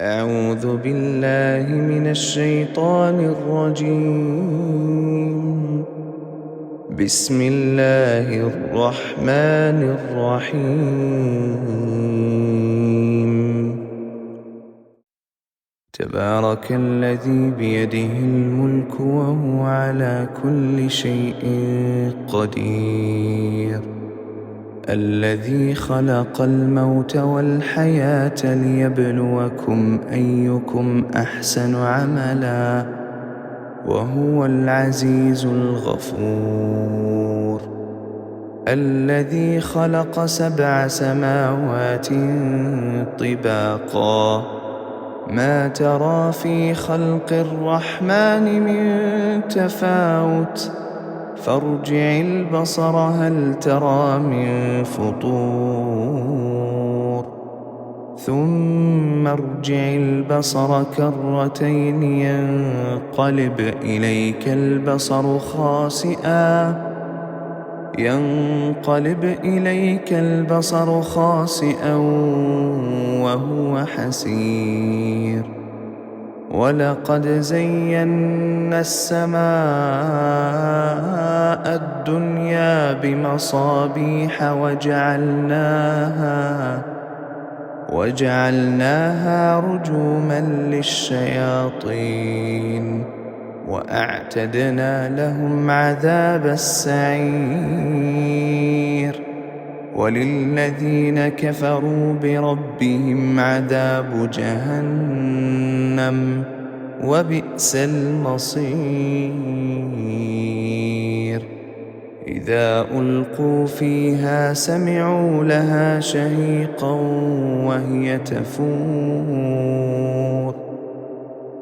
أعوذ بالله من الشيطان الرجيم. بسم الله الرحمن الرحيم. تبارك الذي بيده الملك وهو على كل شيء قدير، الذي خلق الموت والحياة ليبلوكم أيكم أحسن عملا وهو العزيز الغفور. الذي خلق 7 سماوات طباقا، ما ترى في خلق الرحمن من تفاوت، فارجع البصر هل ترى من فطور، ثم ارجع البصر كرتين ينقلب إليك البصر خاسئا وهو حسير. ولقد زينا السماء الدنيا بمصابيح وجعلناها رجوما للشياطين، وأعتدنا لهم عذاب السعير. وللذين كفروا بربهم عذاب جهنم وبئس المصير. إذا ألقوا فيها سمعوا لها شهيقا وهي تفور،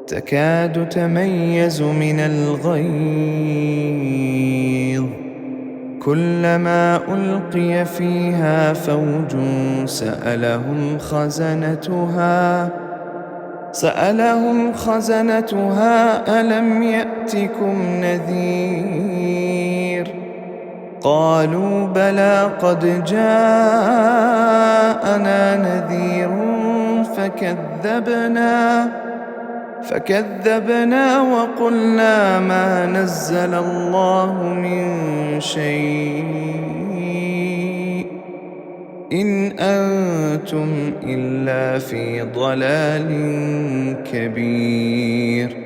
تكاد تميز من الغيظ، كلما ألقي فيها فوج سألهم خزنتها ألم يأتكم نذير؟ قالوا بلى قد جاءنا نذير فكذبنا وقلنا ما نزل الله من شيء إن أنتم إلا في ضلال كبير.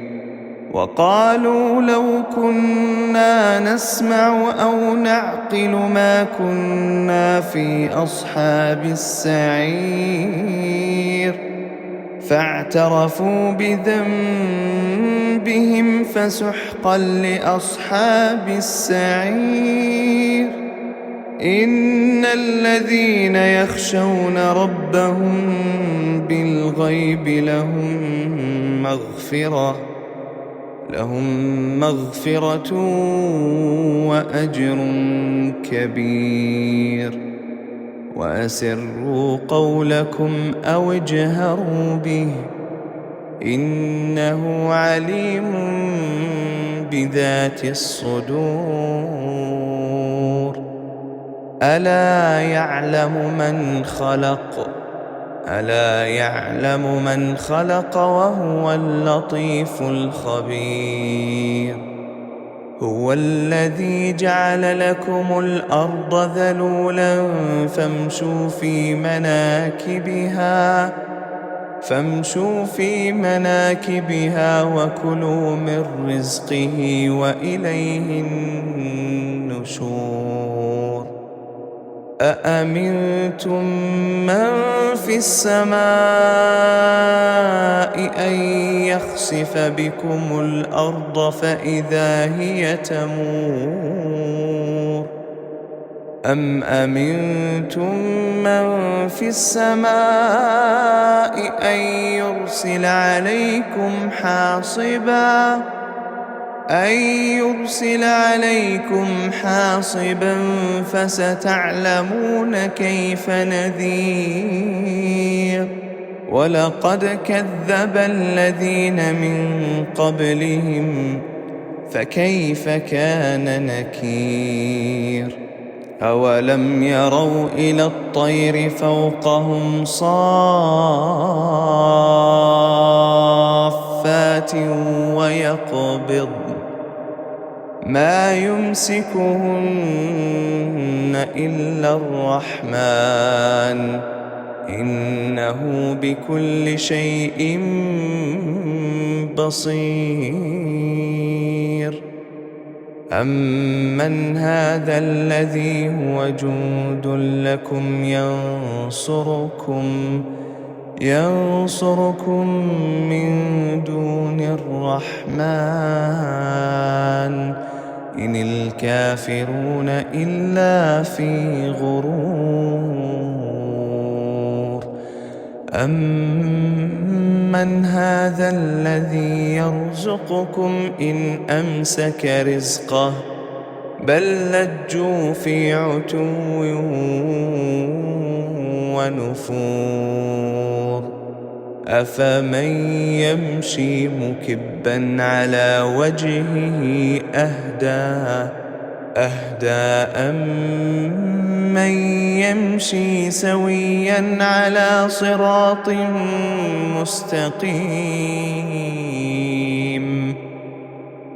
وقالوا لو كنا نسمع أو نعقل ما كنا في أصحاب السعير، فاعترفوا بذنبهم فسحقا لأصحاب السعير. إن الذين يخشون ربهم بالغيب لهم مغفرة وأجر كبير. وأسروا قولكم أو اجهروا به إنه عليم بذات الصدور. ألا يعلم من خلق وهو اللطيف الخبير. هو الذي جعل لكم الأرض ذلولا فامشوا في مناكبها وكلوا من رزقه وإليه النشور. أأمنتم من في السماء أن يخسف بكم الأرض فإذا هي تمور، أم أمنتم من في السماء أن يرسل عليكم حاصبا فستعلمون كيف نذير. ولقد كذب الذين من قبلهم فكيف كان نكير. أولم يروا إلى الطير فوقهم يقبض ما يمسكهن إلا الرحمن إنه بكل شيء بصير. أمن هذا الذي هو جند لكم ينصركم من دون الرحمن إن الكافرون إلا في غرور. أمن هذا الذي يرزقكم إن أمسك رزقه بل لجوا في عتو ونفور. أفمن يمشي مكبا على وجهه أهدى أمن يمشي سويا على صراط مستقيم.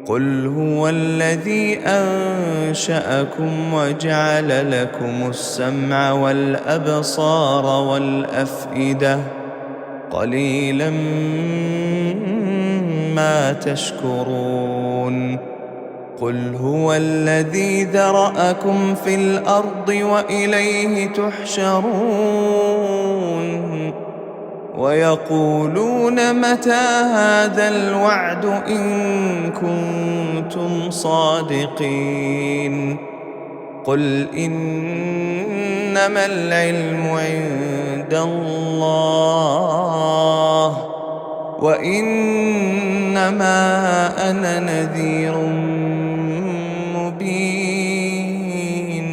قل هو الذي أنشأكم وجعل لكم السمع والأبصار والأفئدة قليلا ما تشكرون. قل هو الذي ذرأكم في الأرض وإليه تحشرون. ويقولون متى هذا الوعد إن كنتم صادقين. قل إنما العلم عند الله وإنما أنا نذير مبين.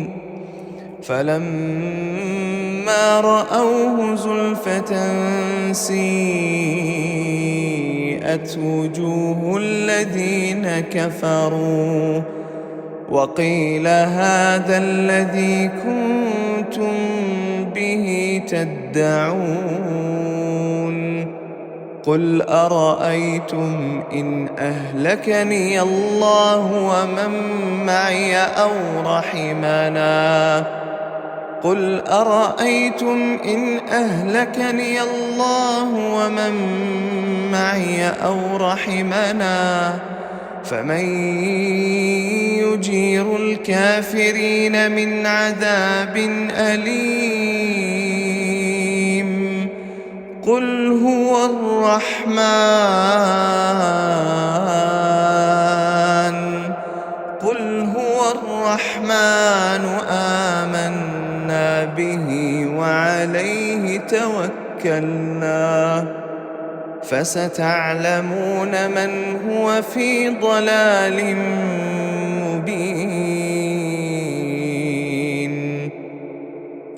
فلما رأوه زلفة سيئت وجوه الذين كفروا وقيل هذا الذي كنتم به تدعون. قل أرأيتم إن أهلكني الله ومن معي أو رحمنا قل أرأيتم إن أهلكني الله ومن معي أو رحمنا فمن يجير الكافرين من عذاب أليم. قل هو الرحمن آمنا به وعليه توكلنا فستعلمون من هو في ضلال مبين.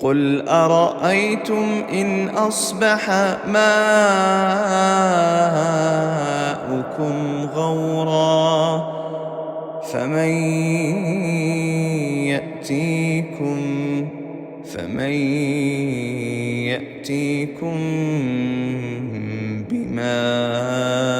قل أرأيتم إن أصبح ماؤكم غورا فمن يأتيكم بماء